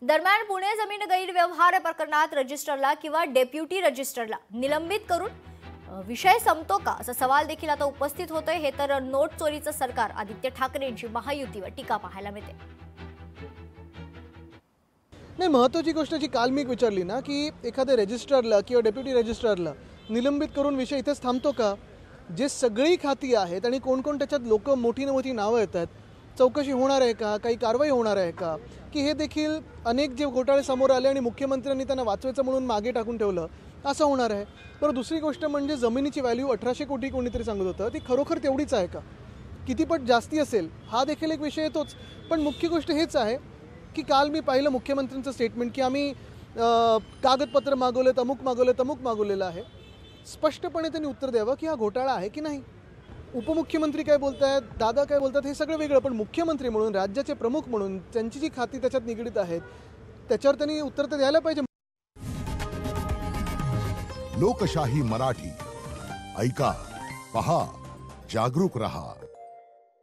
दरम्यान पुणे जमीन गैरव्यवहार प्रकरणात रजिस्ट्रारला किंवा डेप्युटी रजिस्ट्रारला निलंबित करून विषय संपतो का असा सवाल देखील आता उपस्थित होतोय। हे तर नोट चोरीचं सरकार आदित्य ठाकरेंची महायुतीवर टीका पाहायला मिळते। नाही, महत्त्वाची गोष्ट जी काल मी विचारली ना की एखाद्या रजिस्ट्रारला किंवा डेप्युटी रजिस्ट्रारला निलंबित करून विषय इथेच थांबतो का। जे सगळी खाती आहेत आणि कोण कोण त्याच्यात लोक मोठी मोठी नावं येतात, चौकशी होणार आहे का, काही कारवाई होणार आहे का, की हे देखील अनेक जे घोटाळे समोर आले आणि मुख्यमंत्र्यांनी त्यांना वाचवायचं म्हणून मागे टाकून ठेवलं असं होणार आहे। पण दुसरी गोष्ट म्हणजे जमिनीची व्हॅल्यू 1800 कोटी कोणीतरी सांगत होतं, ती खरोखर तेवढीच आहे का, किती पट जास्ती असेल हा देखील एक विषय येतोच। पण मुख्य गोष्ट हेच आहे की काल मी पाहिलं मुख्यमंत्र्यांचं स्टेटमेंट की आम्ही कागदपत्र मागवलेत, अमुक मागवलेलं आहे। स्पष्टपणे त्यांनी उत्तर द्यावं की हा घोटाळा आहे की नाही। उपमुख्यमंत्री काय बोलतायत, दादा काय बोलतात हे सगळं वेगळं, पण मुख्यमंत्री म्हणून, राज्याचे प्रमुख म्हणून त्यांची जी खाती त्याच्यात निगडीत आहेत त्याच्यावर त्यांनी उत्तर तर द्यायला पाहिजे। लोकशाही मराठी ऐका, पहा, जागरूक रहा।